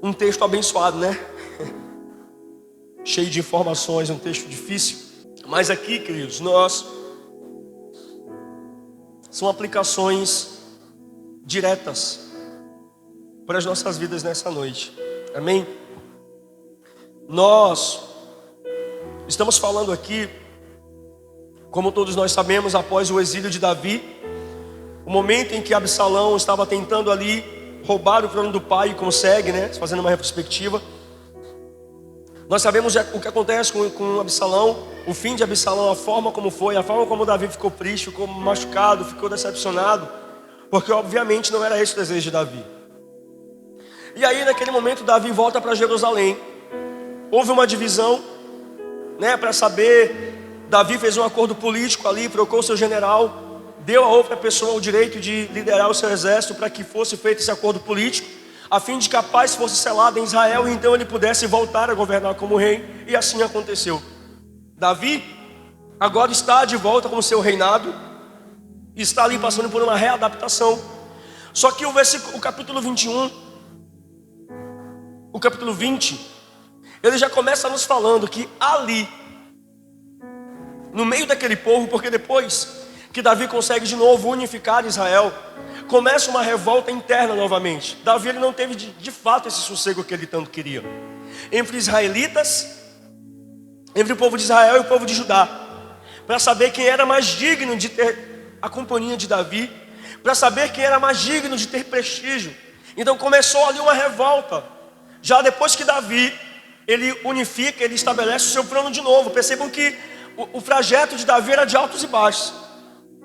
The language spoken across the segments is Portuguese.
Um texto abençoado, né? Cheio de informações, um texto difícil. Mas aqui, queridos, são aplicações diretas para as nossas vidas nessa noite. Amém? Nós estamos falando aqui, como todos nós sabemos, após o exílio de Davi, o momento em que Absalão estava tentando ali roubar o trono do pai e consegue, né? Fazendo uma retrospectiva. Nós sabemos o que acontece com Absalão, o fim de Absalão, a forma como foi, a forma como Davi ficou triste, ficou machucado, ficou decepcionado, porque obviamente não era esse o desejo de Davi. E aí naquele momento Davi volta para Jerusalém. Houve uma divisão, né? Para saber, Davi fez um acordo político ali, trocou seu general, deu a outra pessoa o direito de liderar o seu exército para que fosse feito esse acordo político, a fim de que a paz fosse selada em Israel e então ele pudesse voltar a governar como rei. E assim aconteceu. Davi agora está de volta com o seu reinado, está ali passando por uma readaptação. Só que o capítulo 21, o capítulo 20, ele já começa nos falando que ali, no meio daquele povo, porque depois que Davi consegue de novo unificar Israel, começa uma revolta interna novamente. Davi ele não teve de fato esse sossego que ele tanto queria. Entre israelitas, entre o povo de Israel e o povo de Judá, para saber quem era mais digno de ter a companhia de Davi, para saber quem era mais digno de ter prestígio. Então começou ali uma revolta. Já depois que Davi, ele unifica, ele estabelece o seu trono de novo. Percebam que o trajeto de Davi era de altos e baixos.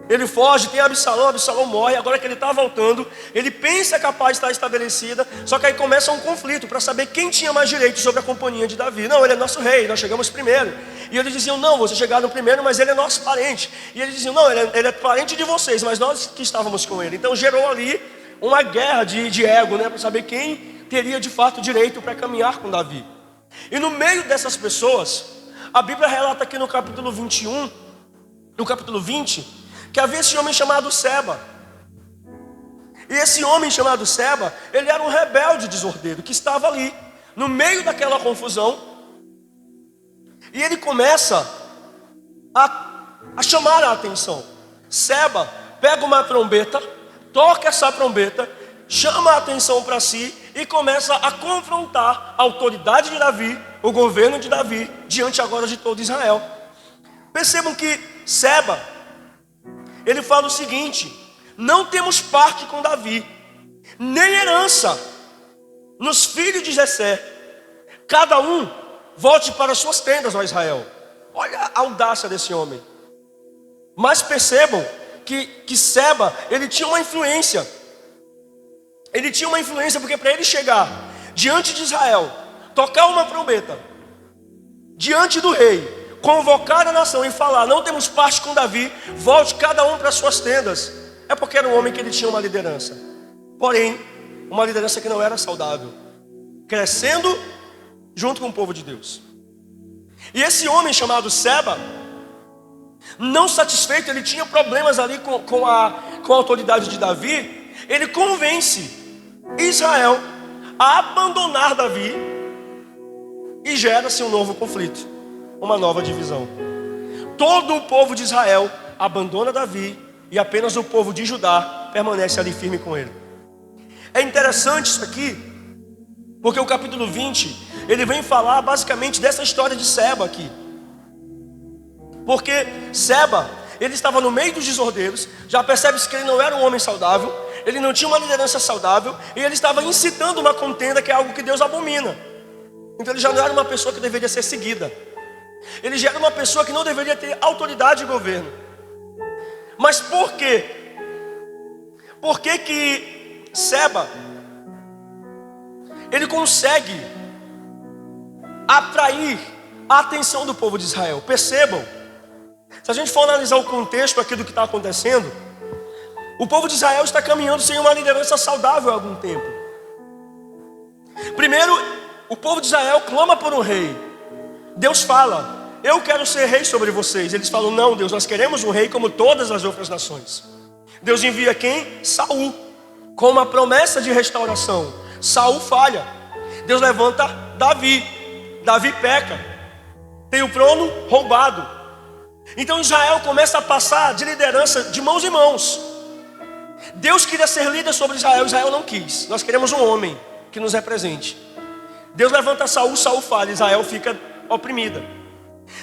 Ele foge, tem Absalão morre. Agora que ele está voltando, ele pensa que a paz está estabelecida. Só que aí começa um conflito para saber quem tinha mais direito sobre a companhia de Davi. Não, ele é nosso rei, nós chegamos primeiro. E eles diziam, não, vocês chegaram primeiro, mas ele é nosso parente. E eles diziam, não, ele é parente de vocês, mas nós que estávamos com ele. Então gerou ali uma guerra de ego, né, para saber quem teria de fato direito para caminhar com Davi. E no meio dessas pessoas, a Bíblia relata aqui no capítulo 21, no capítulo 20, que havia esse homem chamado Seba. E esse homem chamado Seba, ele era um rebelde desordeiro, que estava ali, no meio daquela confusão. E ele começa a chamar a atenção. Seba pega uma trombeta, toca essa trombeta, chama a atenção para si e começa a confrontar a autoridade de Davi, o governo de Davi, diante agora de todo Israel. Percebam que Seba, ele fala o seguinte: não temos parte com Davi, nem herança nos filhos de Jessé. Cada um volte para suas tendas, ó Israel. Olha a audácia desse homem. Mas percebam que Seba, ele tinha uma influência. Ele tinha uma influência porque para ele chegar diante de Israel, tocar uma trombeta diante do rei, convocar a nação e falar, não temos parte com Davi, volte cada um para suas tendas, é porque era um homem que ele tinha uma liderança. Porém, uma liderança que não era saudável, crescendo junto com o povo de Deus. E esse homem chamado Seba, não satisfeito, ele tinha problemas ali com a autoridade de Davi. Ele convence Israel a abandonar Davi e gera-se um novo conflito, uma nova divisão. Todo o povo de Israel abandona Davi e apenas o povo de Judá permanece ali firme com ele. É interessante isso aqui, porque o capítulo 20, ele vem falar basicamente dessa história de Seba aqui. Porque Seba, ele estava no meio dos desordeiros, já percebe-se que ele não era um homem saudável, ele não tinha uma liderança saudável, e ele estava incitando uma contenda que é algo que Deus abomina. Então ele já não era uma pessoa que deveria ser seguida. Ele já era uma pessoa que não deveria ter autoridade e governo. Mas por quê? Por que Seba, ele consegue atrair a atenção do povo de Israel? Percebam, se a gente for analisar o contexto aqui do que está acontecendo, o povo de Israel está caminhando sem uma liderança saudável há algum tempo. Primeiro, o povo de Israel clama por um rei. Deus fala, eu quero ser rei sobre vocês. Eles falam, não Deus, nós queremos um rei como todas as outras nações. Deus envia quem? Saul, com uma promessa de restauração. Saul falha. Deus levanta Davi. Davi peca, tem o trono roubado. Então Israel começa a passar de liderança de mãos em mãos. Deus queria ser líder sobre Israel, Israel não quis. Nós queremos um homem que nos represente. Deus levanta Saul, Saul falha, Israel fica oprimida.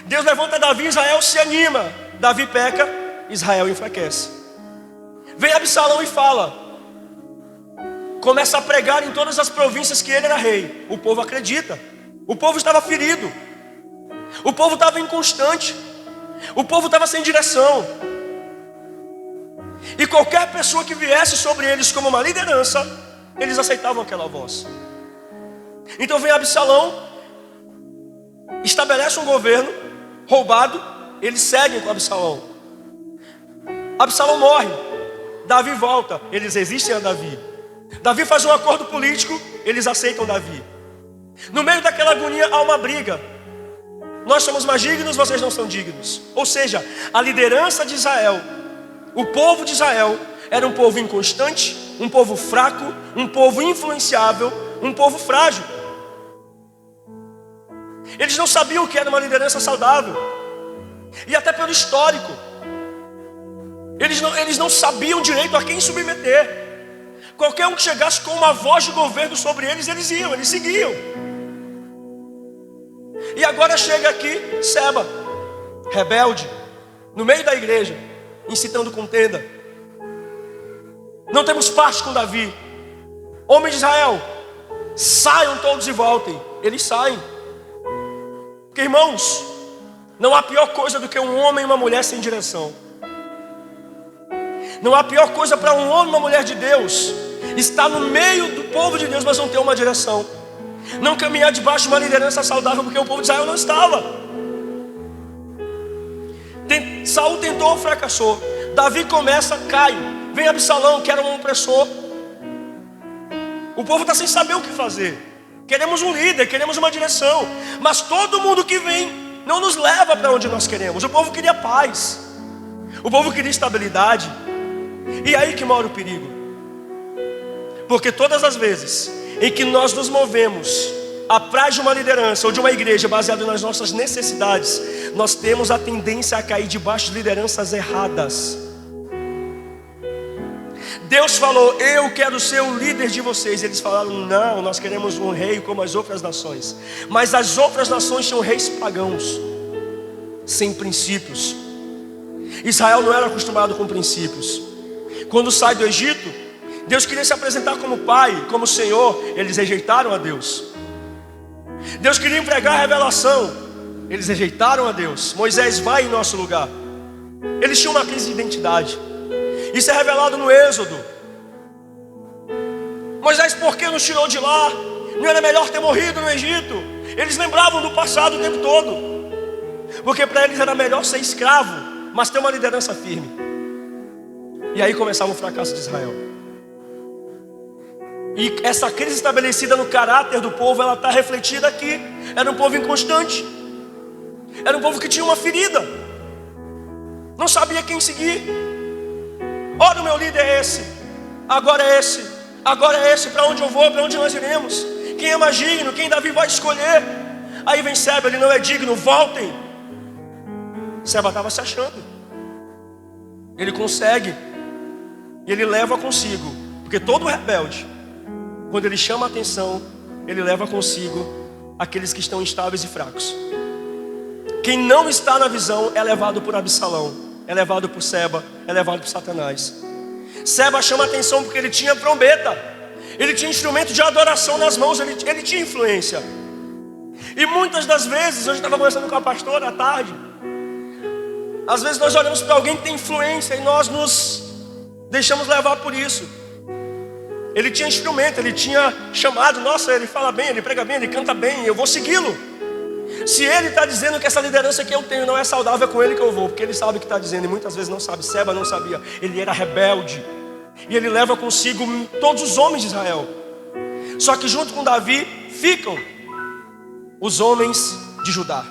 Deus levanta Davi, Israel se anima. Davi peca, Israel enfraquece. Vem Absalão e fala. Começa a pregar em todas as províncias que ele era rei. O povo acredita. O povo estava ferido. O povo estava inconstante. O povo estava sem direção. E qualquer pessoa que viesse sobre eles como uma liderança, eles aceitavam aquela voz. Então vem Absalão, estabelece um governo roubado, eles seguem com Absalão. Absalão morre, Davi volta, eles resistem a Davi. Davi faz um acordo político, eles aceitam Davi. No meio daquela agonia há uma briga. Nós somos mais dignos, vocês não são dignos. Ou seja, a liderança de Israel, o povo de Israel, era um povo inconstante, um povo fraco, um povo influenciável, um povo frágil. Eles não sabiam o que era uma liderança saudável. E até pelo histórico, eles não sabiam direito a quem submeter. Qualquer um que chegasse com uma voz de governo sobre eles, eles iam, eles seguiam. E agora chega aqui Seba, rebelde, no meio da igreja, incitando contenda. Não temos parte com Davi. Homens de Israel, saiam todos e voltem. Eles saem. Porque, irmãos, não há pior coisa do que um homem e uma mulher sem direção. Não há pior coisa para um homem e uma mulher de Deus estar no meio do povo de Deus, mas não ter uma direção. Não caminhar debaixo de uma liderança saudável, porque o povo de Israel não estava. Saul tentou, fracassou. Davi começa, cai. Vem Absalão, que era um opressor. O povo está sem saber o que fazer. Queremos um líder, queremos uma direção. Mas todo mundo que vem não nos leva para onde nós queremos. O povo queria paz. O povo queria estabilidade. E aí que mora o perigo. Porque todas as vezes em que nós nos movemos atrás de uma liderança ou de uma igreja baseada nas nossas necessidades, nós temos a tendência a cair debaixo de lideranças erradas. Deus falou, eu quero ser o líder de vocês. Eles falaram, não, nós queremos um rei como as outras nações. Mas as outras nações tinham reis pagãos, sem princípios. Israel não era acostumado com princípios. Quando sai do Egito, Deus queria se apresentar como Pai, como Senhor. Eles rejeitaram a Deus. Deus queria entregar a revelação. Eles rejeitaram a Deus. Moisés, vai em nosso lugar. Eles tinham uma crise de identidade. Isso é revelado no Êxodo. Moisés, por que nos tirou de lá? Não era melhor ter morrido no Egito? Eles lembravam do passado o tempo todo. Porque para eles era melhor ser escravo, mas ter uma liderança firme. E aí começava o fracasso de Israel. E essa crise estabelecida no caráter do povo, ela está refletida aqui. Era um povo inconstante. Era um povo que tinha uma ferida. Não sabia quem seguir. Ora, o meu líder é esse. Agora é esse. Agora é esse. Para onde eu vou? Para onde nós iremos? Quem é mais digno? Quem Davi vai escolher? Aí vem Seba, ele não é digno. Voltem. Seba estava se achando. Ele consegue. E ele leva consigo. Porque todo rebelde, quando ele chama a atenção, ele leva consigo aqueles que estão instáveis e fracos. Quem não está na visão é levado por Absalão, é levado por Seba, é levado por Satanás. Seba chama a atenção porque ele tinha trombeta, ele tinha instrumento de adoração nas mãos, ele tinha influência. E muitas das vezes, hoje eu estava conversando com a pastora à tarde, às vezes nós olhamos para alguém que tem influência e nós nos deixamos levar por isso. Ele tinha instrumento, ele tinha chamado, nossa, ele fala bem, ele prega bem, ele canta bem, eu vou segui-lo. Se ele está dizendo que essa liderança que eu tenho não é saudável, é com ele que eu vou, porque ele sabe o que está dizendo e muitas vezes não sabe. Seba não sabia, ele era rebelde e ele leva consigo todos os homens de Israel. Só que junto com Davi ficam os homens de Judá,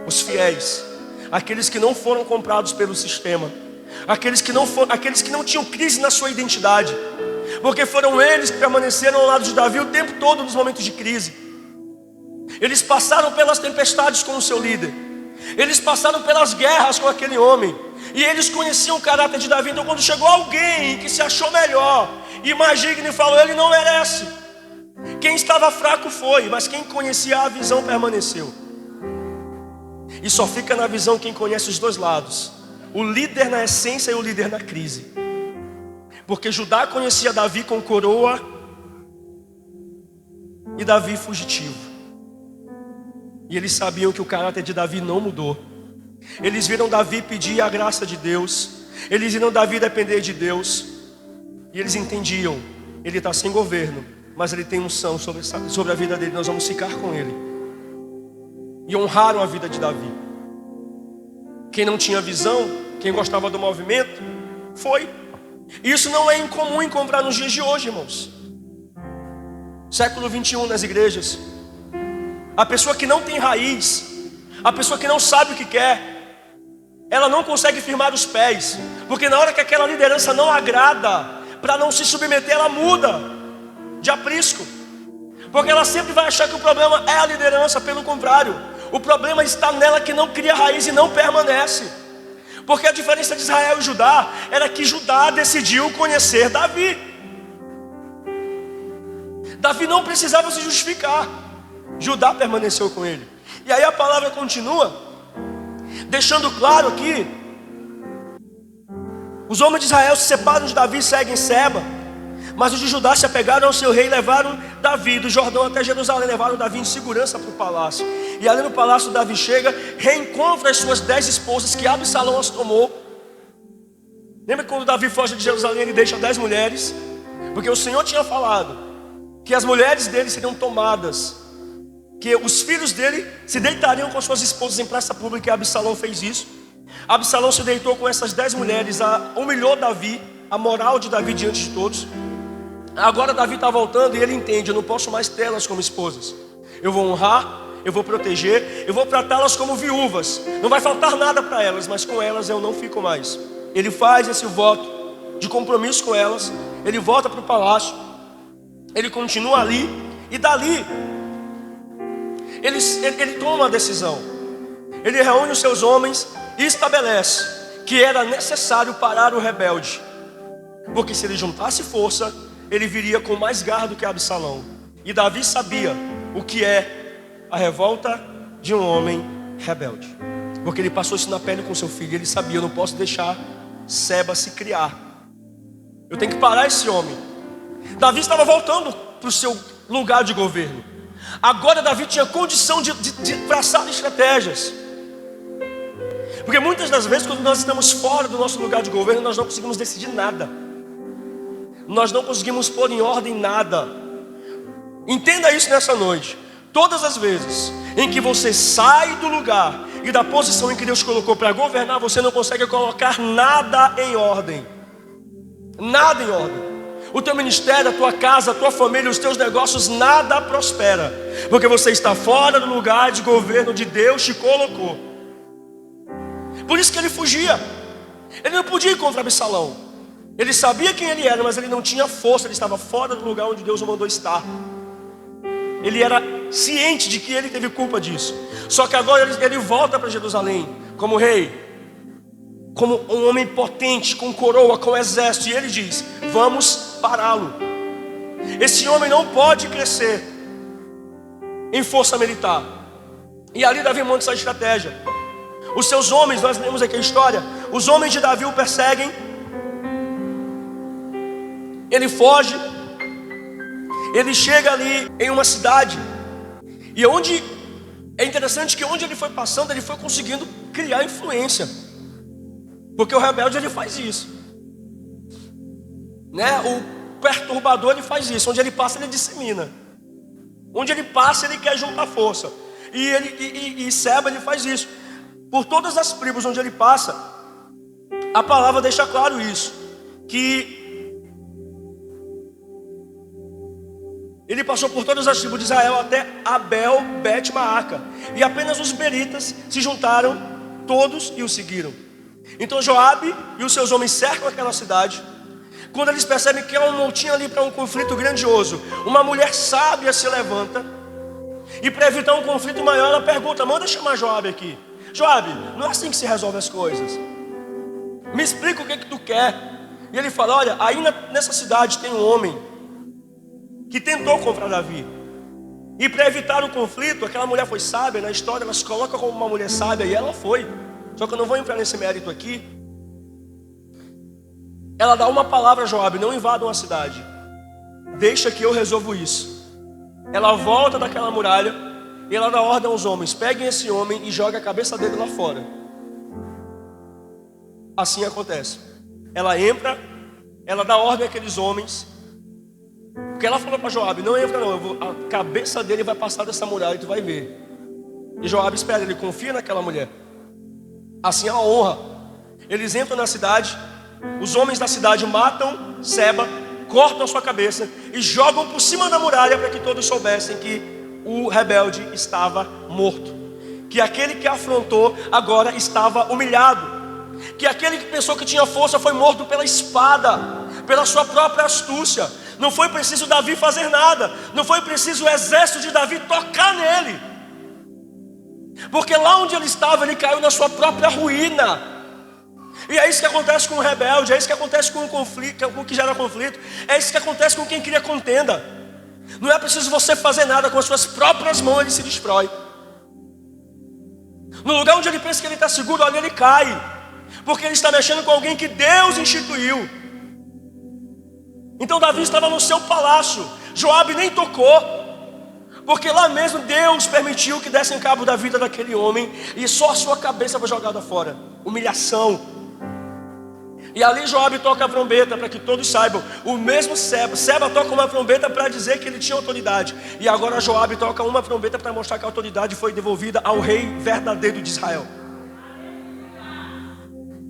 os fiéis, aqueles que não foram comprados pelo sistema, aqueles que não tinham crise na sua identidade. porque foram eles que permaneceram ao lado de Davi o tempo todo nos momentos de crise. Eles passaram pelas tempestades com o seu líder, eles passaram pelas guerras com aquele homem, e eles conheciam o caráter de Davi. Então quando chegou alguém que se achou melhor e mais digno e falou, ele não merece, quem estava fraco foi, mas quem conhecia a visão permaneceu. E só fica na visão quem conhece os dois lados, o líder na essência e o líder na crise. Porque Judá conhecia Davi com coroa e Davi fugitivo. E eles sabiam que o caráter de Davi não mudou. Eles viram Davi pedir a graça de Deus, eles viram Davi depender de Deus, e eles entendiam, ele está sem governo, mas ele tem unção sobre a vida dele, nós vamos ficar com ele. E honraram a vida de Davi. Quem não tinha visão, quem gostava do movimento, foi. Isso não é incomum encontrar nos dias de hoje, irmãos. Século 21 nas igrejas. A pessoa que não tem raiz, a pessoa que não sabe o que quer, ela não consegue firmar os pés, porque na hora que aquela liderança não agrada, para não se submeter, ela muda de aprisco, porque ela sempre vai achar que o problema é a liderança. Pelo contrário, o problema está nela, que não cria raiz e não permanece. Porque a diferença de Israel e Judá era que Judá decidiu conhecer Davi. Davi não precisava se justificar, Judá permaneceu com ele. E aí a palavra continua, deixando claro aqui, os homens de Israel se separam de Davi e seguem Seba, mas os de Judá se apegaram ao seu rei e levaram Davi do Jordão até Jerusalém, levaram Davi em segurança para o palácio. E ali no palácio Davi chega, reencontra as suas 10 esposas que Absalão as tomou. Lembra quando Davi foge de Jerusalém, ele deixa 10 mulheres, porque o Senhor tinha falado que as mulheres dele seriam tomadas, que os filhos dele se deitariam com suas esposas em praça pública, e Absalão fez isso. Absalão se deitou com essas 10 mulheres, humilhou Davi, a moral de Davi diante de todos. Agora Davi está voltando e ele entende, eu não posso mais tê-las como esposas. Eu vou honrar, eu vou proteger, eu vou tratá-las como viúvas. Não vai faltar nada para elas, mas com elas eu não fico mais. Ele faz esse voto de compromisso com elas. Ele volta para o palácio, ele continua ali, e dali ele toma a decisão. Ele reúne os seus homens e estabelece que era necessário parar o rebelde, porque se ele juntasse força, ele viria com mais garra do que Absalão. E Davi sabia o que é a revolta de um homem rebelde, porque ele passou isso na pele com seu filho. Ele sabia, eu não posso deixar Seba se criar, eu tenho que parar esse homem. Davi estava voltando para o seu lugar de governo. Agora Davi tinha condição de traçar estratégias, porque muitas das vezes quando nós estamos fora do nosso lugar de governo, nós não conseguimos decidir nada, nós não conseguimos pôr em ordem nada. Entenda isso nessa noite. Todas as vezes em que você sai do lugar e da posição em que Deus colocou para governar, você não consegue colocar nada em ordem. Nada em ordem. O teu ministério, a tua casa, a tua família, os teus negócios, nada prospera, porque você está fora do lugar de governo de Deus te colocou. Por isso que ele fugia. Ele não podia ir contra Absalão. Ele sabia quem ele era, mas ele não tinha força. Ele estava fora do lugar onde Deus o mandou estar. Ele era ciente de que ele teve culpa disso. Só que agora ele volta para Jerusalém como rei, como um homem potente, com coroa, com exército. E ele diz, vamos pará-lo. Esse homem não pode crescer em força militar. E ali Davi monta essa estratégia. Os seus homens, nós lemos aqui a história, os homens de Davi o perseguem. Ele foge. Ele chega ali em uma cidade, e onde é interessante que onde ele foi passando, ele foi conseguindo criar influência, porque o rebelde ele faz isso, né? O perturbador ele faz isso. Onde ele passa ele dissemina, onde ele passa ele quer juntar força. E Seba ele faz isso por todas as tribos onde ele passa. A palavra deixa claro isso, que ele passou por todas as tribos de Israel até Abel Bet-Maaca, e apenas os beritas se juntaram todos e o seguiram. Então Joabe e os seus homens cercam aquela cidade. Quando eles percebem que há um montinho ali para um conflito grandioso, uma mulher sábia se levanta e, para evitar um conflito maior, ela pergunta: manda chamar Joabe aqui. Joabe, não é assim que se resolve as coisas. Me explica o que tu quer. E ele fala: olha, aí nessa cidade tem um homem que tentou comprar Davi. E para evitar o conflito, aquela mulher foi sábia. Na história ela se coloca como uma mulher sábia, e ela foi. Só que eu não vou entrar nesse mérito aqui. Ela dá uma palavra a Joabe: não invadam a cidade, deixa que eu resolvo isso. Ela volta daquela muralha e ela dá ordem aos homens: peguem esse homem e joguem a cabeça dele lá fora. Assim acontece. Ela entra, ela dá ordem àqueles homens, porque ela falou para Joabe: não entra não, a cabeça dele vai passar dessa muralha e tu vai ver. E Joabe espera, ele confia naquela mulher. Assim a honra. Eles entram na cidade, os homens da cidade matam Seba, cortam a sua cabeça e jogam por cima da muralha, para que todos soubessem que o rebelde estava morto, que aquele que afrontou agora estava humilhado, que aquele que pensou que tinha força foi morto pela espada, pela sua própria astúcia. Não foi preciso Davi fazer nada, não foi preciso o exército de Davi tocar nele, porque lá onde ele estava, ele caiu na sua própria ruína. E é isso que acontece com o rebelde, é isso que acontece com o conflito, com o que gera conflito, é isso que acontece com quem cria contenda. Não é preciso você fazer nada, com as suas próprias mãos ele se destrói. No lugar onde ele pensa que ele está seguro, ali ele cai, porque ele está mexendo com alguém que Deus instituiu. Então Davi estava no seu palácio, Joabe nem tocou, porque lá mesmo Deus permitiu que dessem cabo da vida daquele homem, e só a sua cabeça foi jogada fora. Humilhação. E ali Joabe toca a trombeta para que todos saibam. O mesmo Seba toca uma trombeta para dizer que ele tinha autoridade. E agora Joabe toca uma trombeta para mostrar que a autoridade foi devolvida ao rei verdadeiro de Israel,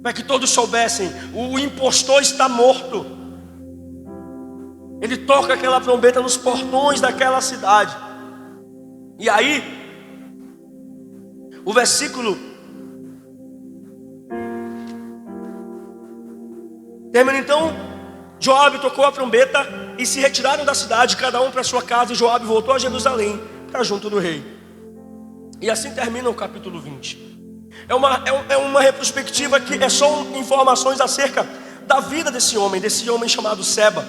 para que todos soubessem: o impostor está morto. Ele toca aquela trombeta nos portões daquela cidade. E aí, o versículo termina então: Joabe tocou a trombeta e se retiraram da cidade, cada um para sua casa, e Joabe voltou a Jerusalém para junto do rei. E assim termina o capítulo 20. É uma retrospectiva que é só informações acerca da vida desse homem chamado Seba,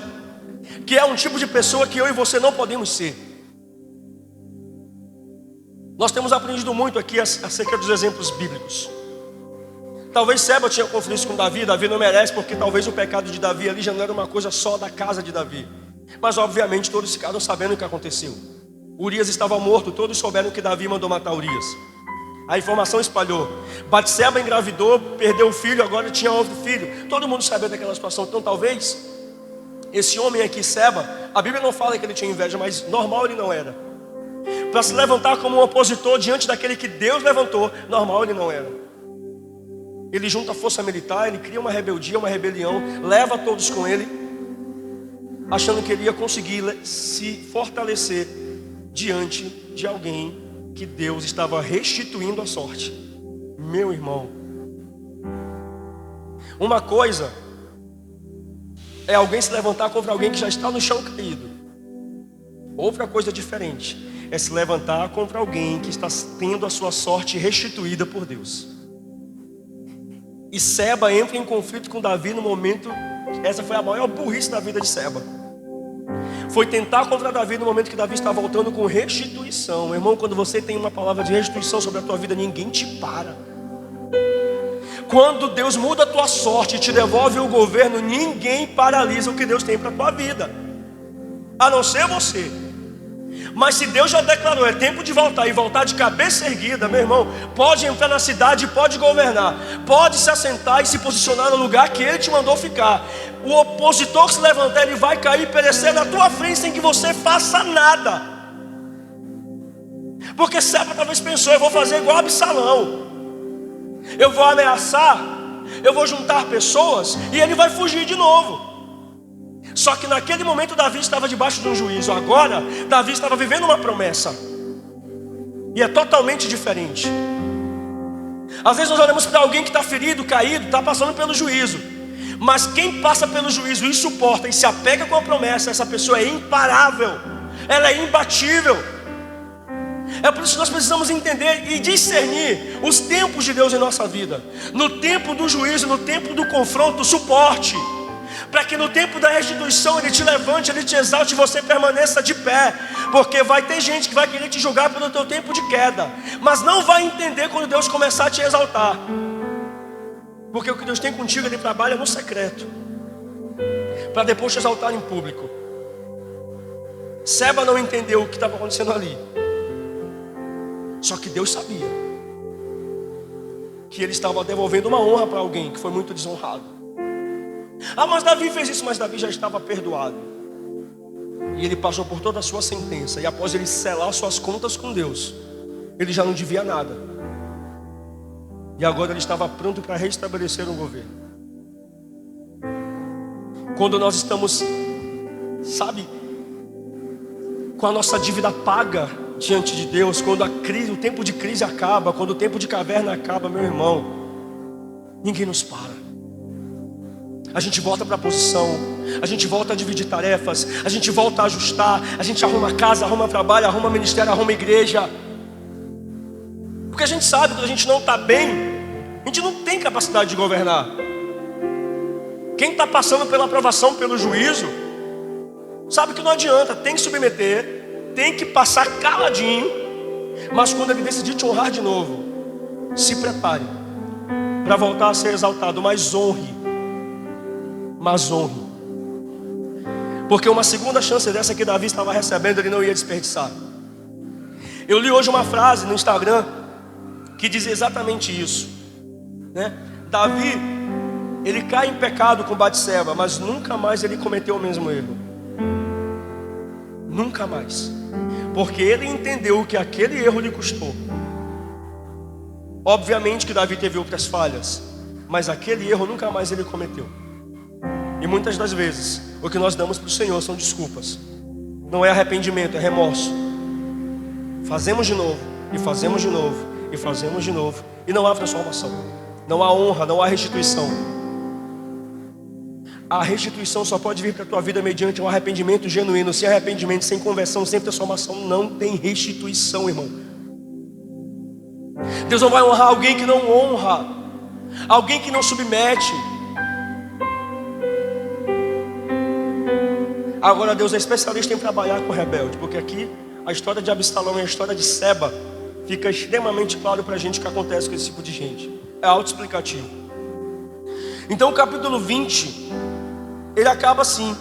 que é um tipo de pessoa que eu e você não podemos ser. Nós temos aprendido muito aqui acerca dos exemplos bíblicos. Talvez Seba tinha conflitos com Davi não merece, porque talvez o pecado de Davi ali já não era uma coisa só da casa de Davi. Mas obviamente todos ficaram sabendo o que aconteceu. Urias estava morto, todos souberam que Davi mandou matar Urias. A informação espalhou. Batseba engravidou, perdeu o filho, agora tinha outro filho. Todo mundo sabia daquela situação. Então talvez esse homem aqui, Seba, a Bíblia não fala que ele tinha inveja, mas normal ele não era. Para se levantar como um opositor diante daquele que Deus levantou, normal ele não era. Ele junta a força militar, ele cria uma rebeldia, uma rebelião, leva todos com ele, achando que ele ia conseguir se fortalecer diante de alguém que Deus estava restituindo a sorte. Meu irmão, uma coisa é alguém se levantar contra alguém que já está no chão caído. Outra coisa diferente é se levantar contra alguém que está tendo a sua sorte restituída por Deus. E Seba entra em conflito com Davi no momento, essa foi a maior burrice da vida de Seba. Foi tentar contra Davi no momento que Davi está voltando com restituição. Meu irmão, quando você tem uma palavra de restituição sobre a tua vida, ninguém te para. Quando Deus muda a tua sorte e te devolve o governo, ninguém paralisa o que Deus tem para a tua vida, a não ser você. Mas se Deus já declarou, é tempo de voltar, e voltar de cabeça erguida, meu irmão, pode entrar na cidade, pode governar, pode se assentar e se posicionar no lugar que Ele te mandou ficar. O opositor que se levantar, ele vai cair e perecer na tua frente sem que você faça nada. Porque Seba talvez pensou: eu vou fazer igual Absalão, eu vou ameaçar, eu vou juntar pessoas e ele vai fugir de novo. Só que naquele momento Davi estava debaixo de um juízo. Agora Davi estava vivendo uma promessa, e é totalmente diferente. Às vezes nós olhamos para alguém que está ferido, caído, está passando pelo juízo, Mas quem passa pelo juízo e suporta e se apega com a promessa, essa pessoa é imparável, ela é imbatível. É por isso que nós precisamos entender e discernir os tempos de Deus em nossa vida. No tempo do juízo, no tempo do confronto, suporte, para que no tempo da restituição Ele te levante, Ele te exalte e você permaneça de pé. Porque vai ter gente que vai querer te julgar pelo teu tempo de queda, mas não vai entender quando Deus começar a te exaltar. Porque o que Deus tem contigo, Ele trabalha no secreto, para depois te exaltar em público. Seba não entendeu o que estava acontecendo ali. Só que Deus sabia que ele estava devolvendo uma honra para alguém que foi muito desonrado. Ah, mas Davi fez isso, mas Davi já estava perdoado. E ele passou por toda a sua sentença. E após ele selar suas contas com Deus, ele já não devia nada. E agora ele estava pronto para restabelecer o governo. Quando nós estamos, sabe, com a nossa dívida paga diante de Deus, quando a crise, o tempo de crise acaba, quando o tempo de caverna acaba, meu irmão, ninguém nos para. A gente volta para a posição, a gente volta a dividir tarefas, a gente volta a ajustar, a gente arruma casa, arruma trabalho, arruma ministério, arruma igreja. Porque a gente sabe que a gente não está bem, a gente não tem capacidade de governar. Quem está passando pela aprovação, pelo juízo, sabe que não adianta, tem que submeter, tem que passar caladinho. Mas quando Ele decidir te honrar de novo, se prepare para voltar a ser exaltado, mas honre. Porque uma segunda chance dessa que Davi estava recebendo, ele não ia desperdiçar. Eu li hoje uma frase no Instagram que diz exatamente isso, né? Davi, ele cai em pecado com Batseba, mas nunca mais ele cometeu o mesmo erro. Nunca mais. Porque ele entendeu que aquele erro lhe custou. Obviamente que Davi teve outras falhas, mas aquele erro nunca mais ele cometeu. E muitas das vezes o que nós damos para o Senhor são desculpas. Não é arrependimento, é remorso. Fazemos de novo, e fazemos de novo, e fazemos de novo, e não há transformação, não há honra, não há restituição. A restituição só pode vir para a tua vida mediante um arrependimento genuíno. Sem arrependimento, sem conversão, sem transformação, não tem restituição, irmão. Deus não vai honrar alguém que não honra, alguém que não submete. Agora Deus é especialista em trabalhar com rebelde, porque aqui a história de Absalão e a história de Seba fica extremamente claro para a gente o que acontece com esse tipo de gente. É autoexplicativo. Então o capítulo 20, ele acaba assim.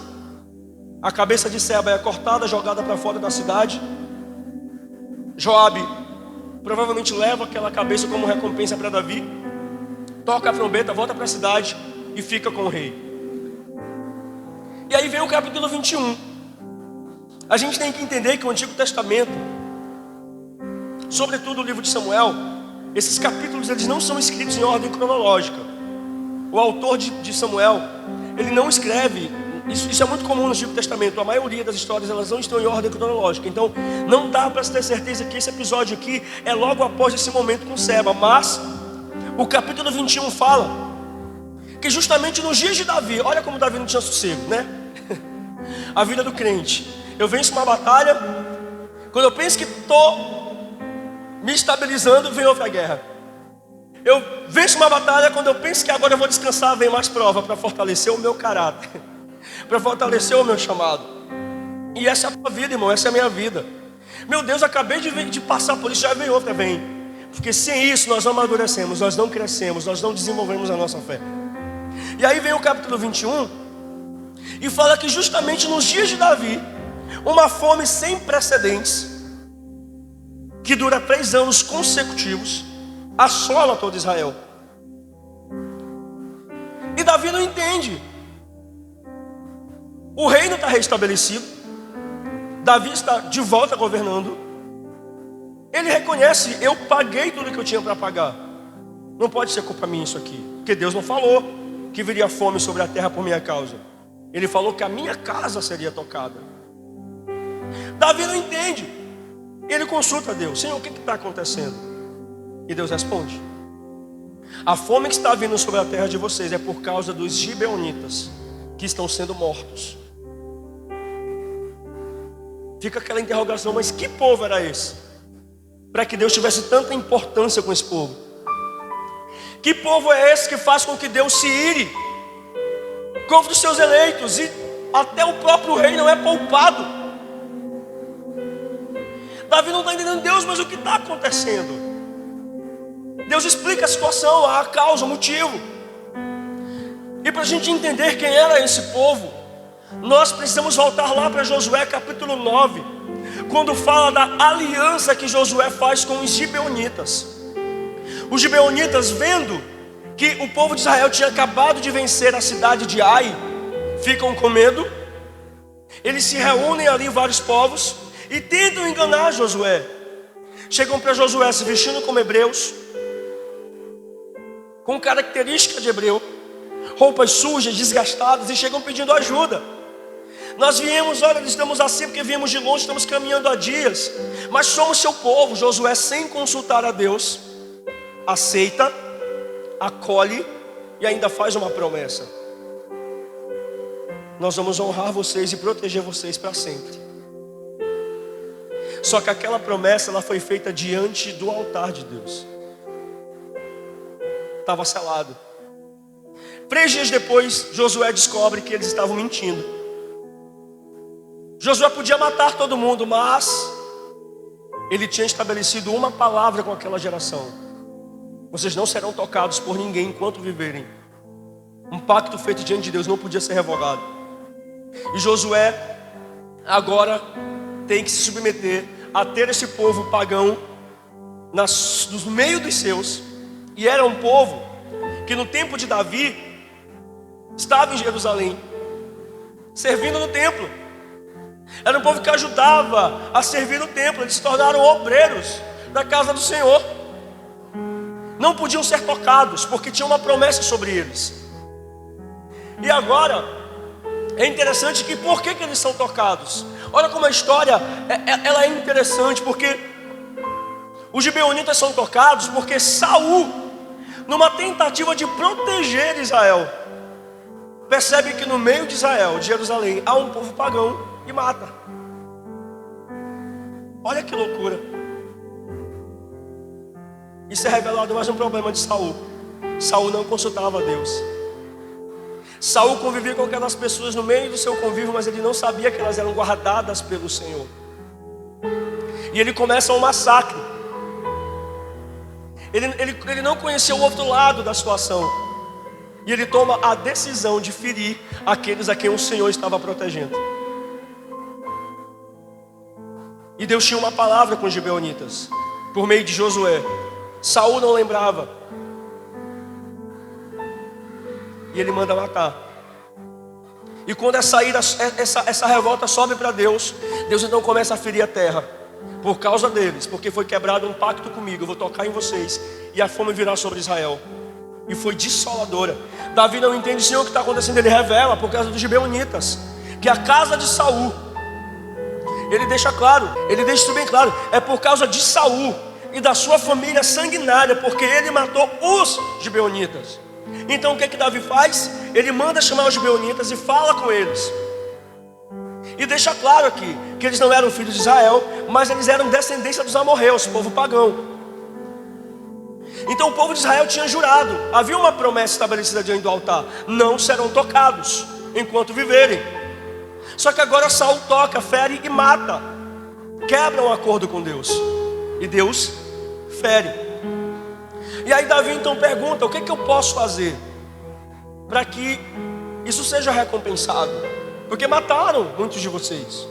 A cabeça de Seba é cortada, jogada para fora da cidade. Joabe provavelmente leva aquela cabeça como recompensa para Davi, toca a trombeta, volta para a cidade e fica com o rei. E aí vem o capítulo 21. A gente tem que entender que o Antigo Testamento, sobretudo o livro de Samuel, esses capítulos eles não são escritos em ordem cronológica. O autor de Samuel, ele não escreve, isso é muito comum no Antigo Testamento, a maioria das histórias elas não estão em ordem cronológica. Então não dá para ter certeza que esse episódio aqui é logo após esse momento com Seba. Mas o capítulo 21 fala que justamente nos dias de Davi, olha como Davi não tinha sossego, né? A vida do crente, eu venço uma batalha, quando eu penso que estou me estabilizando, vem outra guerra. Eu venço uma batalha, quando eu penso que agora eu vou descansar, vem mais prova para fortalecer o meu caráter, para fortalecer o meu chamado. E essa é a tua vida, irmão, essa é a minha vida. Meu Deus, acabei de passar por isso, já vem outra, vem. Porque sem isso nós não amadurecemos, nós não crescemos, nós não desenvolvemos a nossa fé. E aí vem o capítulo 21 e fala que justamente nos dias de Davi, uma fome sem precedentes, que dura 3 anos consecutivos, assola todo Israel. E Davi não entende. O reino está restabelecido, Davi está de volta governando. Ele reconhece, eu paguei tudo que eu tinha para pagar. Não pode ser culpa minha isso aqui, porque Deus não falou que viria fome sobre a terra por minha causa. Ele falou que a minha casa seria tocada. Davi não entende. Ele consulta a Deus: Senhor, o que está acontecendo? E Deus responde: A fome que está vindo sobre a terra de vocês é por causa dos gibeonitas que estão sendo mortos. Fica aquela interrogação, mas que povo era esse? Para que Deus tivesse tanta importância com esse povo. Que povo é esse que faz com que Deus se ire contra os seus eleitos e até o próprio rei não é poupado? Davi não está entendendo. Deus, mas o que está acontecendo? Deus explica a situação, a causa, o motivo. E para a gente entender quem era esse povo, nós precisamos voltar lá para Josué capítulo 9, quando fala da aliança que Josué faz com os gibeonitas. Os gibeonitas, vendo que o povo de Israel tinha acabado de vencer a cidade de Ai, ficam com medo. Eles se reúnem ali, vários povos, e tentam enganar Josué. Chegam para Josué se vestindo como hebreus, com característica de hebreu, roupas sujas, desgastadas, e chegam pedindo ajuda. Nós viemos, olha, estamos assim porque viemos de longe, estamos caminhando há dias, mas somos seu povo. Josué, sem consultar a Deus, aceita, acolhe e ainda faz uma promessa: nós vamos honrar vocês e proteger vocês para sempre. Só que aquela promessa, ela foi feita diante do altar de Deus. Estava selado. 3 dias depois, Josué descobre que eles estavam mentindo. Josué podia matar todo mundo, mas ele tinha estabelecido uma palavra com aquela geração: vocês não serão tocados por ninguém enquanto viverem. Um pacto feito diante de Deus não podia ser revogado. E Josué agora tem que se submeter a ter esse povo pagão no meio dos seus. E era um povo que no tempo de Davi estava em Jerusalém, servindo no templo. Era um povo que ajudava a servir no templo. Eles se tornaram obreiros da casa do Senhor. Não podiam ser tocados, porque tinha uma promessa sobre eles. E agora, é interessante que por que eles são tocados? Olha como a história ela é interessante, porque os gibeonitas são tocados porque Saul, numa tentativa de proteger Israel, percebe que no meio de Israel, de Jerusalém, há um povo pagão e mata. Olha que loucura. Isso é revelado mais um problema de Saul. Saul não consultava a Deus. Saul convivia com aquelas pessoas no meio do seu convívio, mas ele não sabia que elas eram guardadas pelo Senhor. E ele começa um massacre. Ele não conhecia o outro lado da situação. E ele toma a decisão de ferir aqueles a quem o Senhor estava protegendo. E Deus tinha uma palavra com os gibeonitas, por meio de Josué. Saul não lembrava. E ele manda matar. E quando essa revolta sobe para Deus, Deus então começa a ferir a terra. Por causa deles, porque foi quebrado um pacto comigo. Eu vou tocar em vocês e a fome virá sobre Israel. E foi desoladora. Davi não entende, Senhor, o que está acontecendo. Ele revela por causa dos gibeonitas, que a casa de Saul, ele deixa claro, ele deixa isso bem claro, é por causa de Saul e da sua família sanguinária, porque ele matou os gibeonitas. Então o que Davi faz? Ele manda chamar os gibeonitas e fala com eles. E deixa claro aqui que eles não eram filhos de Israel, mas eles eram descendência dos amorreus, povo pagão. Então o povo de Israel tinha jurado, havia uma promessa estabelecida diante do altar: não serão tocados enquanto viverem. Só que agora Saul toca, fere e mata, quebra um acordo com Deus, e Deus fere. E aí Davi então pergunta: o que eu posso fazer para que isso seja recompensado? Porque mataram muitos de vocês.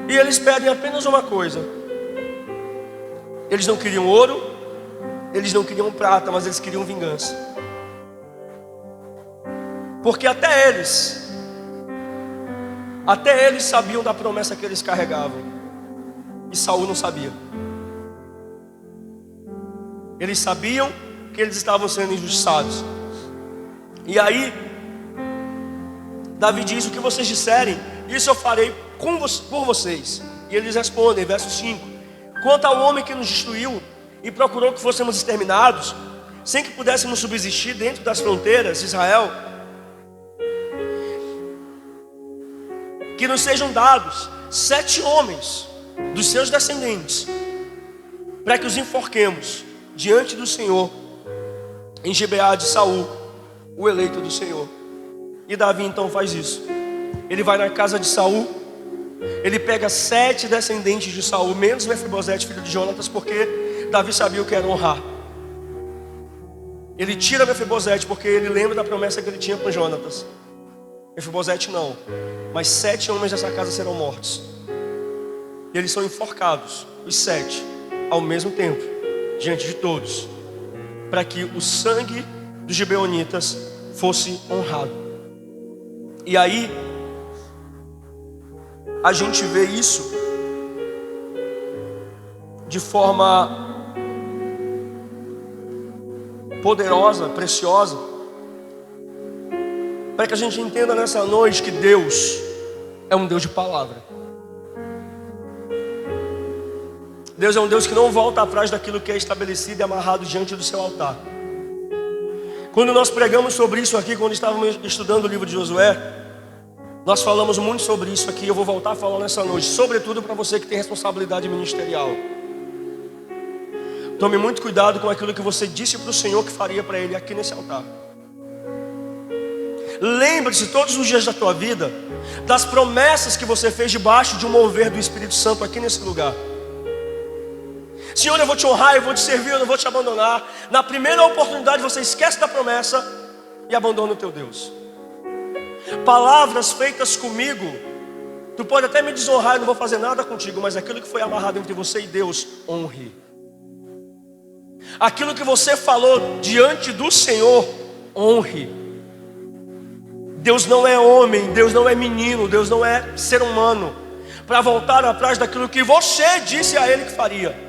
E eles pedem apenas uma coisa. Eles não queriam ouro, eles não queriam prata, mas eles queriam vingança. Porque até eles sabiam da promessa que eles carregavam, e Saul não sabia. Eles sabiam que eles estavam sendo injustiçados. E aí Davi diz: o que vocês disserem, isso eu farei por vocês. E eles respondem, verso 5: quanto ao homem que nos destruiu e procurou que fôssemos exterminados, sem que pudéssemos subsistir dentro das fronteiras de Israel, que nos sejam dados 7 homens dos seus descendentes, para que os enforquemos diante do Senhor, em Gibeá de Saul, o eleito do Senhor. E Davi então faz isso. Ele vai na casa de Saul, ele pega 7 descendentes de Saul, menos Mefibosete, filho de Jonatas, porque Davi sabia o que era honrar. Ele tira Mefibosete porque ele lembra da promessa que ele tinha com Jonatas. Mefibosete não, mas 7 homens dessa casa serão mortos. E eles são enforcados, os 7, ao mesmo tempo, diante de todos, para que o sangue dos gibeonitas fosse honrado. E aí a gente vê isso de forma poderosa, preciosa, para que a gente entenda nessa noite que Deus é um Deus de palavra. Deus é um Deus que não volta atrás daquilo que é estabelecido e amarrado diante do seu altar. Quando nós pregamos sobre isso aqui, quando estávamos estudando o livro de Josué, nós falamos muito sobre isso aqui. Eu vou voltar a falar nessa noite, sobretudo para você que tem responsabilidade ministerial. Tome muito cuidado com aquilo que você disse para o Senhor que faria para Ele aqui nesse altar. Lembre-se todos os dias da tua vida das promessas que você fez debaixo de um mover do Espírito Santo aqui nesse lugar. Senhor, eu vou te honrar, eu vou te servir, eu não vou te abandonar. Na primeira oportunidade você esquece da promessa e abandona o teu Deus. Palavras feitas comigo, tu pode até me desonrar, eu não vou fazer nada contigo, mas aquilo que foi amarrado entre você e Deus, honre. Aquilo que você falou diante do Senhor, honre. Deus não é homem, Deus não é menino, Deus não é ser humano para voltar atrás daquilo que você disse a Ele que faria.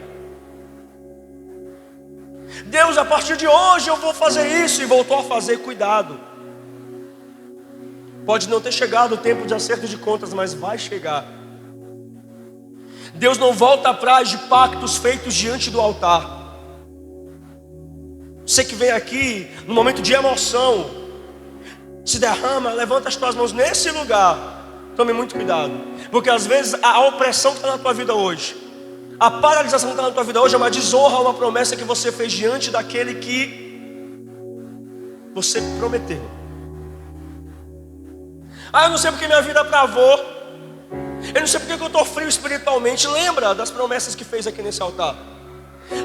Deus, a partir de hoje eu vou fazer isso, e voltou a fazer. Cuidado. Pode não ter chegado o tempo de acerto de contas, mas vai chegar. Deus não volta atrás de pactos feitos diante do altar. Você que vem aqui no momento de emoção, se derrama, levanta as tuas mãos nesse lugar. Tome muito cuidado, porque às vezes a opressão que está na tua vida hoje, a paralisação que está na tua vida hoje é uma desonra a uma promessa que você fez diante daquele que você prometeu. Eu não sei porque minha vida travou, eu não sei porque eu estou frio espiritualmente. Lembra das promessas que fez aqui nesse altar.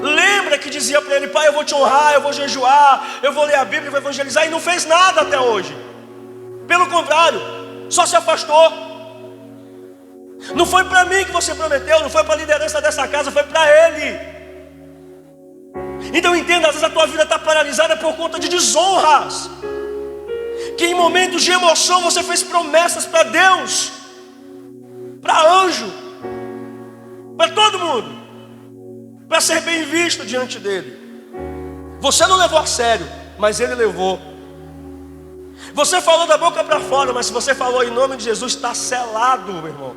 Lembra que dizia para ele: Pai, eu vou te honrar, eu vou jejuar, eu vou ler a Bíblia, eu vou evangelizar, e não fez nada até hoje. Pelo contrário, só se afastou. Não foi para mim que você prometeu, não foi para a liderança dessa casa, foi para Ele. Então entenda, às vezes a tua vida está paralisada por conta de desonras, que em momentos de emoção você fez promessas para Deus, para anjo, para todo mundo, para ser bem visto diante dele. Você não levou a sério, mas Ele levou. Você falou da boca para fora, mas se você falou em nome de Jesus, está selado, meu irmão.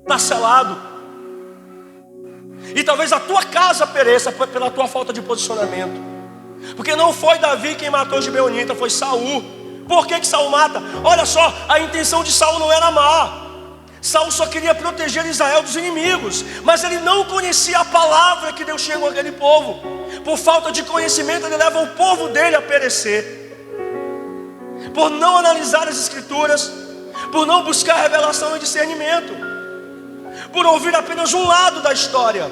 Está selado. E talvez a tua casa pereça pela tua falta de posicionamento, porque não foi Davi quem matou Gibeonita, foi Saul. Por que Saul mata? Olha só, a intenção de Saul não era má. Saul só queria proteger Israel dos inimigos, mas ele não conhecia a palavra que Deus tinha com aquele povo. Por falta de conhecimento, ele leva o povo dele a perecer. Por não analisar as escrituras, por não buscar revelação e discernimento, por ouvir apenas um lado da história,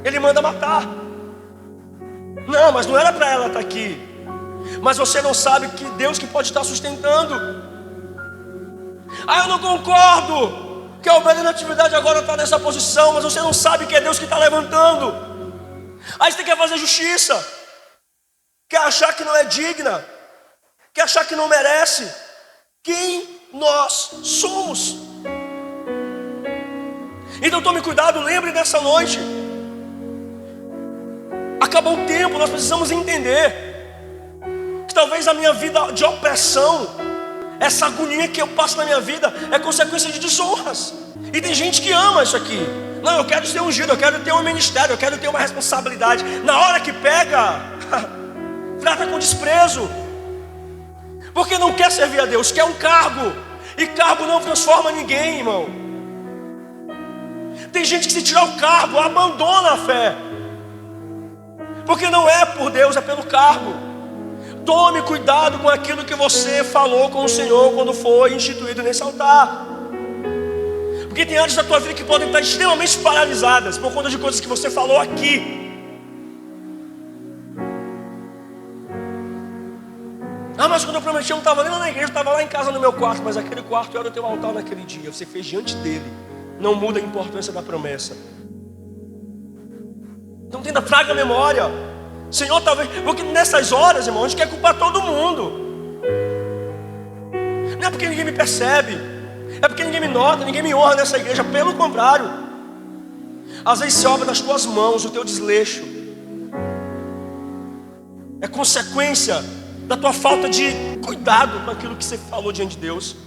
ele manda matar. Não, mas não era para ela estar aqui. Mas você não sabe que Deus que pode estar sustentando. Eu não concordo que a ovelha na atividade agora está nessa posição, mas você não sabe que é Deus que está levantando. Aí você quer fazer justiça, quer achar que não é digna, quer achar que não merece. Quem nós somos? Então tome cuidado, lembre dessa noite. Acabou o tempo, nós precisamos entender que talvez a minha vida de opressão, essa agonia que eu passo na minha vida, é consequência de desonras. E tem gente que ama isso aqui. Não, eu quero ser ungido, eu quero ter um ministério, eu quero ter uma responsabilidade. Na hora que pega, trata com desprezo, porque não quer servir a Deus, quer um cargo. E cargo não transforma ninguém, irmão. Tem gente que, se tirar o cargo, abandona a fé, porque não é por Deus, é pelo cargo. Tome cuidado com aquilo que você falou com o Senhor quando foi instituído nesse altar, porque tem áreas da tua vida que podem estar extremamente paralisadas por conta de coisas que você falou aqui. Ah, mas quando eu prometi eu não estava nem lá na igreja, eu estava lá em casa no meu quarto. Mas aquele quarto era o teu altar naquele dia, você fez diante dele. Não muda a importância da promessa. Não tenta, traga a memória. Senhor, talvez, porque nessas horas, irmão, a gente quer culpar todo mundo. Não é porque ninguém me percebe, é porque ninguém me nota, ninguém me honra nessa igreja. Pelo contrário, às vezes se obra das tuas mãos, o teu desleixo é consequência da tua falta de cuidado com aquilo que você falou diante de Deus.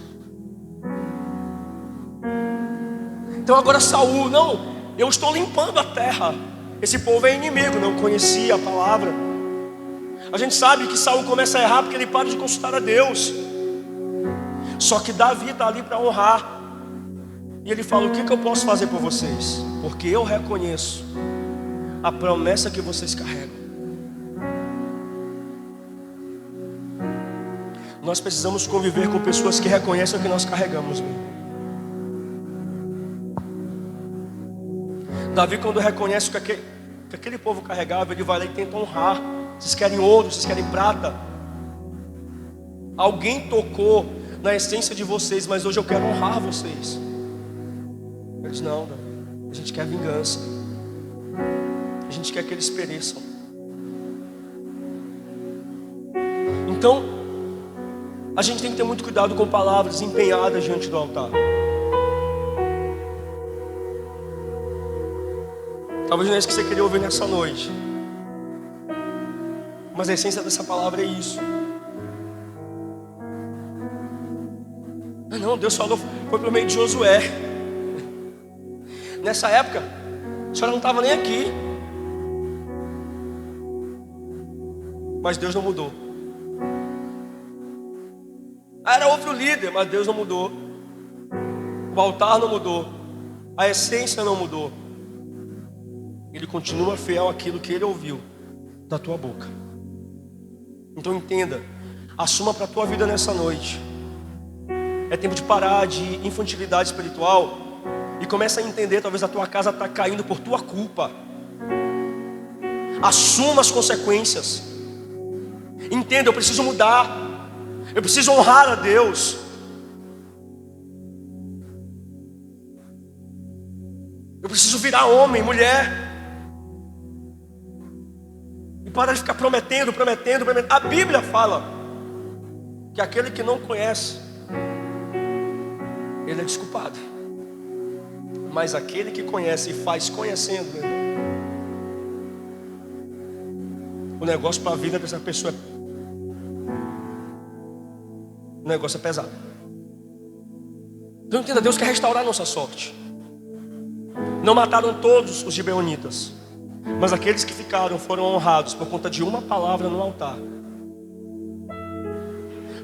Então agora Saul, não, eu estou limpando a terra. Esse povo é inimigo, não conhecia a palavra. A gente sabe que Saul começa a errar porque ele para de consultar a Deus. Só que Davi está ali para honrar. E ele fala: o que eu posso fazer por vocês? Porque eu reconheço a promessa que vocês carregam. Nós precisamos conviver com pessoas que reconhecem o que nós carregamos, meu. Davi, quando reconhece o que aquele povo carregava, ele vai lá e tenta honrar. Vocês querem ouro, vocês querem prata. Alguém tocou na essência de vocês, mas hoje eu quero honrar vocês. Eles não, a gente quer vingança. A gente quer que eles pereçam. Então, a gente tem que ter muito cuidado com palavras empenhadas diante do altar. Talvez não é isso que você queria ouvir nessa noite, mas a essência dessa palavra é isso. Não, Deus falou, foi por meio de Josué. Nessa época, a senhora não estava nem aqui, mas Deus não mudou. Era outro líder, mas Deus não mudou. O altar não mudou, a essência não mudou. Ele continua fiel àquilo que ele ouviu da tua boca. Então entenda, assuma para a tua vida nessa noite. É tempo de parar de infantilidade espiritual e começa a entender, talvez a tua casa está caindo por tua culpa. Assuma as consequências. Entenda, eu preciso mudar. Eu preciso honrar a Deus. Eu preciso virar homem, mulher. E para de ficar prometendo. A Bíblia fala que aquele que não conhece, ele é desculpado. Mas aquele que conhece e faz conhecendo, o negócio para a vida dessa pessoa é... O negócio é pesado. Então entenda, Deus quer restaurar a nossa sorte. Não mataram todos os gibeonitas, mas aqueles que ficaram foram honrados por conta de uma palavra no altar.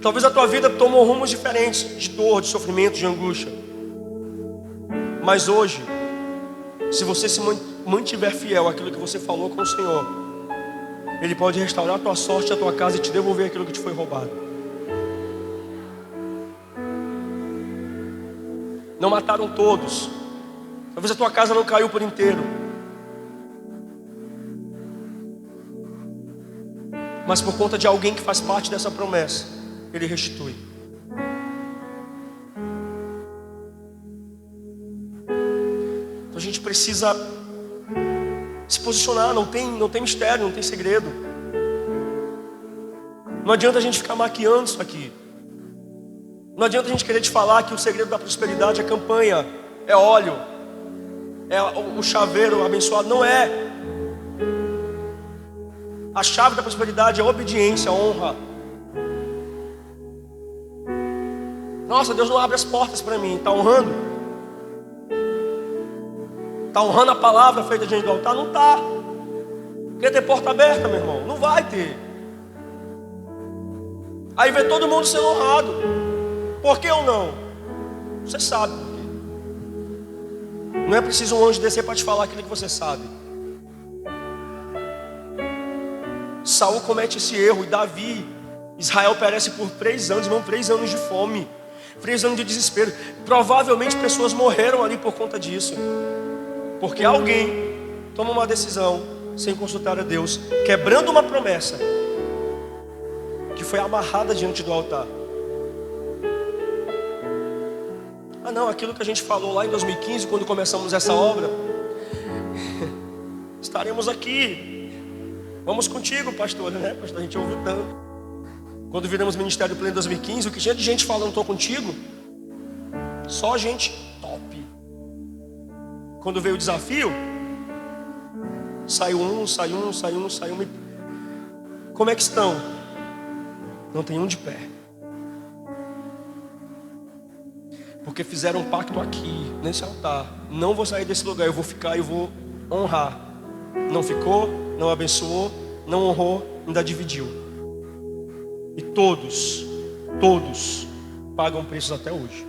Talvez a tua vida tomou rumos diferentes, de dor, de sofrimento, de angústia. Mas hoje, se você se mantiver fiel àquilo que você falou com o Senhor, Ele pode restaurar a tua sorte, a tua casa e te devolver aquilo que te foi roubado. Não mataram todos. Talvez a tua casa não caiu por inteiro, mas por conta de alguém que faz parte dessa promessa, Ele restitui. Então a gente precisa se posicionar. Não tem mistério, não tem segredo. Não adianta a gente ficar maquiando isso aqui. Não adianta a gente querer te falar que o segredo da prosperidade é campanha, é óleo, é o chaveiro abençoado. Não é. A chave da prosperidade é obediência, honra. Nossa, Deus não abre as portas para mim. Está honrando? Está honrando a palavra feita diante do altar? Não está. Quer ter porta aberta, meu irmão? Não vai ter. Aí vê todo mundo sendo honrado. Por que ou não? Você sabe por quê. Não é preciso um anjo descer para te falar aquilo que você sabe. Saul comete esse erro e Davi, Israel perece por 3 anos, irmão, 3 anos de fome, 3 anos de desespero. Provavelmente pessoas morreram ali por conta disso, porque alguém toma uma decisão sem consultar a Deus, quebrando uma promessa que foi amarrada diante do altar. Ah não, aquilo que a gente falou lá em 2015, quando começamos essa obra, estaremos aqui, vamos contigo, pastor, né? Pastor, a gente ouviu tanto. Quando viramos Ministério Pleno em 2015, o que tinha de gente falando, estou contigo, só gente top. Quando veio o desafio, saiu um. Como é que estão? Não tem um de pé. Porque fizeram um pacto aqui, nesse altar. Não vou sair desse lugar, eu vou ficar e vou honrar. Não ficou, não abençoou, não honrou, ainda dividiu. E todos pagam preços até hoje.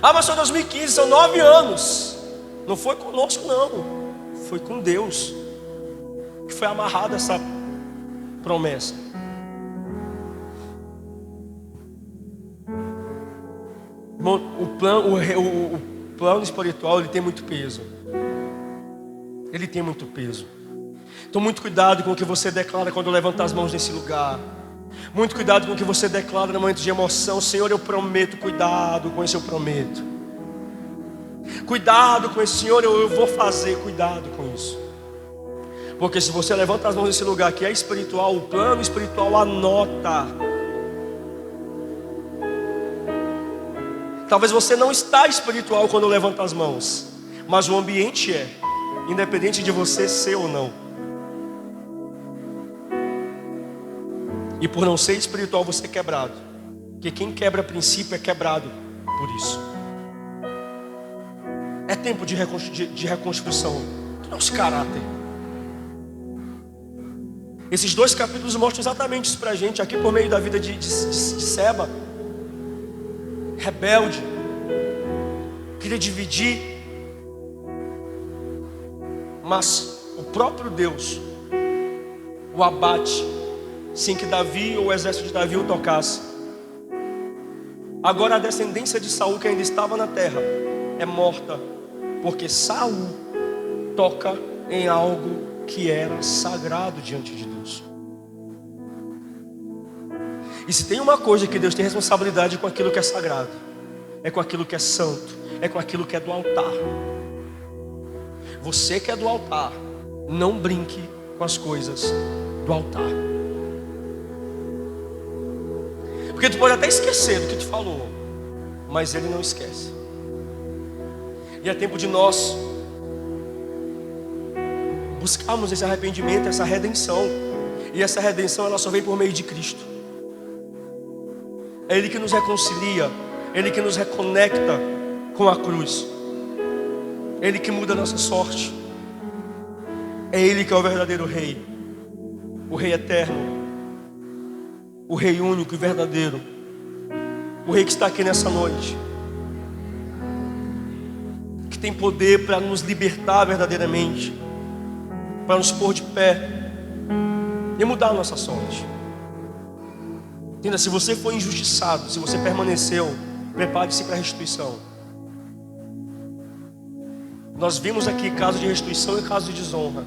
Ah, mas só 2015, são 9 anos. Não foi conosco não, foi com Deus que foi amarrada essa promessa. O plano espiritual, ele tem muito peso. Ele tem muito peso. Então muito cuidado com o que você declara quando levanta as mãos nesse lugar. Muito cuidado com o que você declara no momento de emoção. Senhor, eu prometo, cuidado com esse eu prometo. Cuidado com esse, Senhor, eu vou fazer, cuidado com isso. Porque se você levanta as mãos nesse lugar que é espiritual, o plano espiritual anota. Talvez você não está espiritual quando levanta as mãos, mas o ambiente é, independente de você ser ou não. E por não ser espiritual você é quebrado. Porque quem quebra princípio é quebrado por isso. É tempo de reconstrução do nosso caráter. Esses 2 capítulos mostram exatamente isso para a gente. Aqui por meio da vida de Seba, rebelde, queria dividir, mas o próprio Deus o abate, sem que Davi ou o exército de Davi o tocasse. Agora a descendência de Saul, que ainda estava na terra, é morta, porque Saul toca em algo que era sagrado diante de Deus. E se tem uma coisa que Deus tem responsabilidade com aquilo que é sagrado, é com aquilo que é santo, é com aquilo que é do altar. Você que é do altar, não brinque com as coisas do altar. Porque tu pode até esquecer do que tu falou, mas ele não esquece. E é tempo de nós buscarmos esse arrependimento, essa redenção. E essa redenção ela só vem por meio de Cristo. É Ele que nos reconcilia, Ele que nos reconecta com a cruz. É Ele que muda a nossa sorte. É Ele que é o verdadeiro Rei, o Rei eterno, o Rei único e verdadeiro, o Rei que está aqui nessa noite, que tem poder para nos libertar verdadeiramente, para nos pôr de pé e mudar a nossa sorte. Entenda, se você foi injustiçado, se você permaneceu, prepare-se para a restituição. Nós vimos aqui caso de restituição e caso de desonra,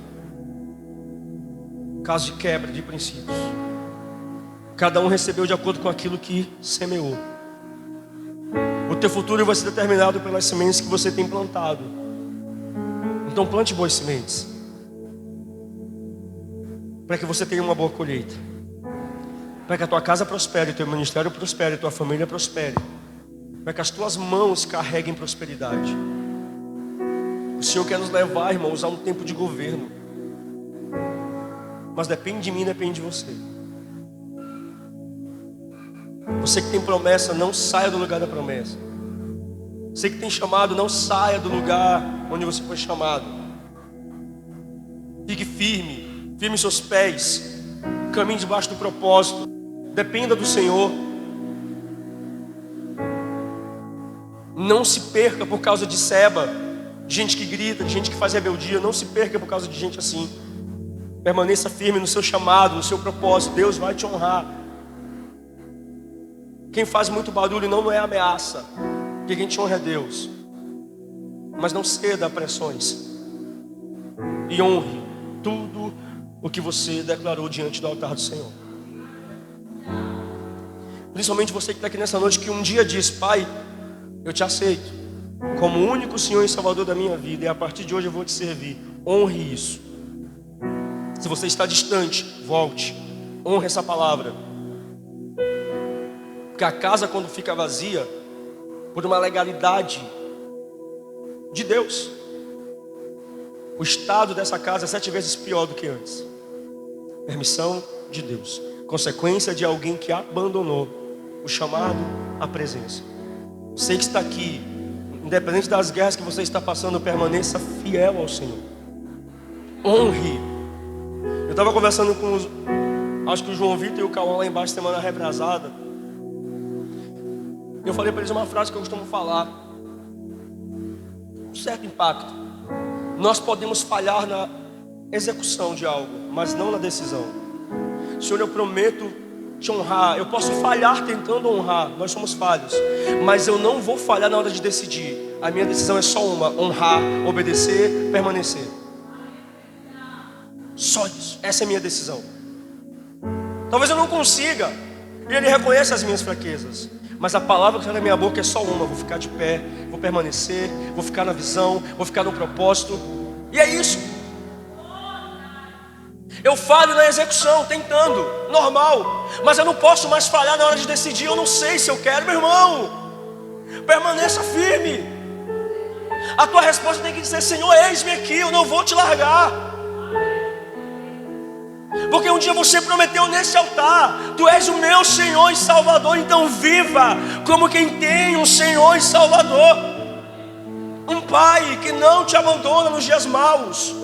caso de quebra de princípios. Cada um recebeu de acordo com aquilo que semeou. O teu futuro vai ser determinado pelas sementes que você tem plantado. Então plante boas sementes, para que você tenha uma boa colheita, para que a tua casa prospere, o teu ministério prospere, a tua família prospere, para que as tuas mãos carreguem prosperidade. O Senhor quer nos levar, irmãos, a um tempo de governo, mas depende de mim, depende de você. Você que tem promessa, não saia do lugar da promessa. Você que tem chamado, não saia do lugar onde você foi chamado. Fique firme, firme seus pés, caminhe debaixo do propósito. Dependa do Senhor. Não se perca por causa de seba, de gente que grita, de gente que faz rebeldia. Não se perca por causa de gente assim. Permaneça firme no seu chamado, no seu propósito. Deus vai te honrar. Quem faz muito barulho não é ameaça, porque quem te honra é Deus. Mas não ceda a pressões e honre tudo o que você declarou diante do altar do Senhor. Principalmente você que está aqui nessa noite, que um dia diz: Pai, eu te aceito como o único Senhor e Salvador da minha vida, e a partir de hoje eu vou te servir. Honre isso. Se você está distante, volte. Honre essa palavra. Porque a casa, quando fica vazia, por uma legalidade de Deus, o estado dessa casa é 7 vezes pior do que antes. Permissão de Deus, consequência de alguém que abandonou o chamado, a presença. Você que está aqui, independente das guerras que você está passando, permaneça fiel ao Senhor. Honre. Eu estava conversando com acho que o João Vitor e o Cauã lá embaixo semana retrasada. Eu falei para eles uma frase que eu costumo falar, um certo impacto. Nós podemos falhar na execução de algo, mas não na decisão. Senhor, eu prometo te honrar. Eu posso falhar tentando honrar, nós somos falhos, mas eu não vou falhar na hora de decidir. A minha decisão é só uma: honrar, obedecer, permanecer. Só isso, essa é a minha decisão. Talvez eu não consiga, e Ele reconhece as minhas fraquezas, mas a palavra que sai da minha boca é só uma: vou ficar de pé, vou permanecer, vou ficar na visão, vou ficar no propósito. E é isso. Eu falho na execução, tentando, normal, mas eu não posso mais falhar na hora de decidir. Eu não sei se eu quero, meu irmão. Permaneça firme. A tua resposta tem que dizer: Senhor, eis-me aqui, eu não vou te largar. Porque um dia você prometeu nesse altar: Tu és o meu Senhor e Salvador. Então viva como quem tem um Senhor e Salvador, um Pai que não te abandona nos dias maus.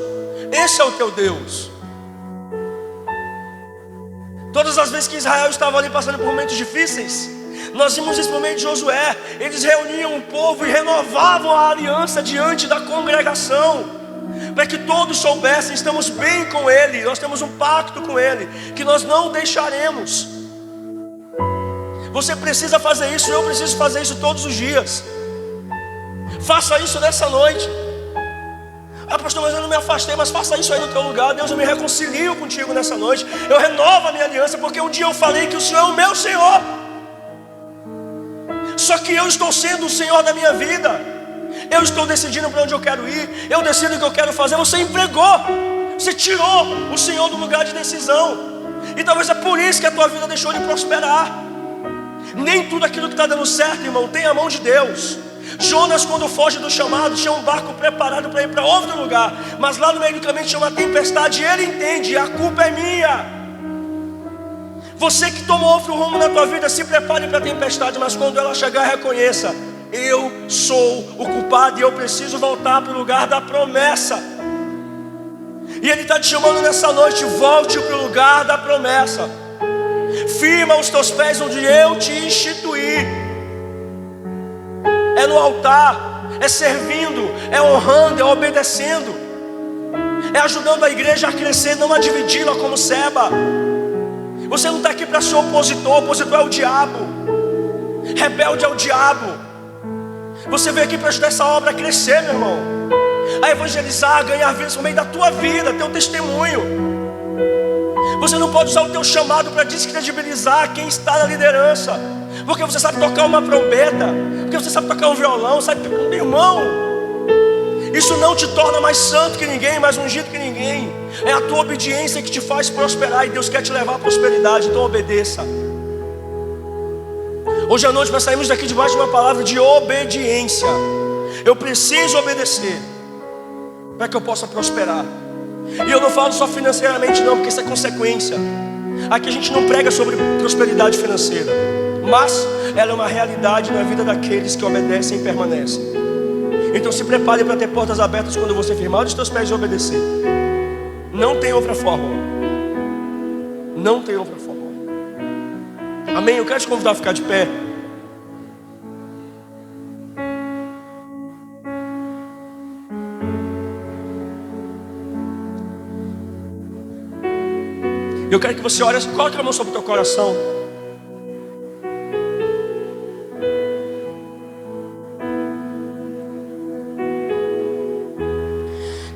Esse é o teu Deus. Todas as vezes que Israel estava ali passando por momentos difíceis, nós vimos esse momento de Josué. Eles reuniam o povo e renovavam a aliança diante da congregação, para que todos soubessem: estamos bem com Ele, nós temos um pacto com Ele, que nós não deixaremos. Você precisa fazer isso, eu preciso fazer isso todos os dias. Faça isso nessa noite. Ah, pastor, mas eu não me afastei. Mas faça isso aí no teu lugar. Deus, eu me reconcilio contigo nessa noite. Eu renovo a minha aliança, porque um dia eu falei que o Senhor é o meu Senhor. Só que eu estou sendo o Senhor da minha vida. Eu estou decidindo para onde eu quero ir. Eu decido o que eu quero fazer. Você empregou, você tirou o Senhor do lugar de decisão. E talvez é por isso que a tua vida deixou de prosperar. Nem tudo aquilo que está dando certo, irmão, tem a mão de Deus. Jonas, quando foge do chamado, tinha um barco preparado para ir para outro lugar, mas lá no meio do caminho tinha uma tempestade, e ele entende: a culpa é minha. Você que tomou outro rumo na tua vida, se prepare para a tempestade, mas quando ela chegar, reconheça: eu sou o culpado e eu preciso voltar para o lugar da promessa. E Ele está te chamando nessa noite: volte para o lugar da promessa. Firma os teus pés onde eu te instituí. É no altar, é servindo, é honrando, é obedecendo, é ajudando a igreja a crescer, não a dividi-la como Seba. Você não está aqui para ser opositor. Opositor é o diabo, rebelde é o diabo. Você veio aqui para ajudar essa obra a crescer, meu irmão, a evangelizar, a ganhar vidas por meio da tua vida, teu testemunho. Você não pode usar o teu chamado para descredibilizar quem está na liderança, porque você sabe tocar uma trombeta, porque você sabe tocar um violão, sabe? Meu irmão, isso não te torna mais santo que ninguém, mais ungido que ninguém. É a tua obediência que te faz prosperar, e Deus quer te levar à prosperidade. Então obedeça. Hoje à noite nós saímos daqui debaixo de uma palavra de obediência. Eu preciso obedecer para que eu possa prosperar. E eu não falo só financeiramente não, porque isso é consequência. Aqui a gente não prega sobre prosperidade financeira. mas ela é uma realidade na vida daqueles que obedecem e permanecem. Então se prepare para ter portas abertas quando você firmar os teus pés e obedecer. Não tem outra fórmula. Não tem outra fórmula. Amém? Eu quero te convidar a ficar de pé. Eu quero que você olhe, coloque a mão sobre o teu coração.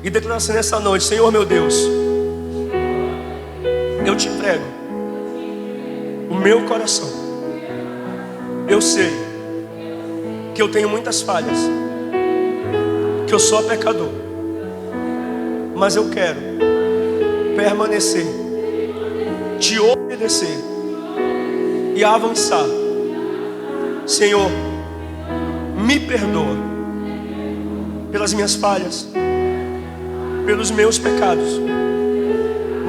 E declara assim nessa noite: Senhor meu Deus, eu te entrego o meu coração. Eu sei que eu tenho muitas falhas, que eu sou pecador, mas eu quero permanecer, te obedecer e avançar. Senhor, me perdoa pelas minhas falhas, pelos meus pecados.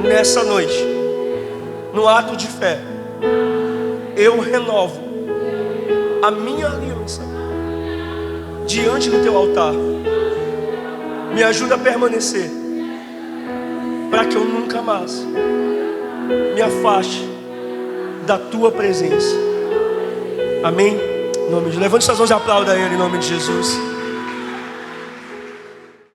Nessa noite, no ato de fé, eu renovo a minha aliança diante do teu altar. Me ajuda a permanecer, para que eu nunca mais me afaste da tua presença. Amém? Em nome de... Levante suas mãos e aplauda a Ele em nome de Jesus.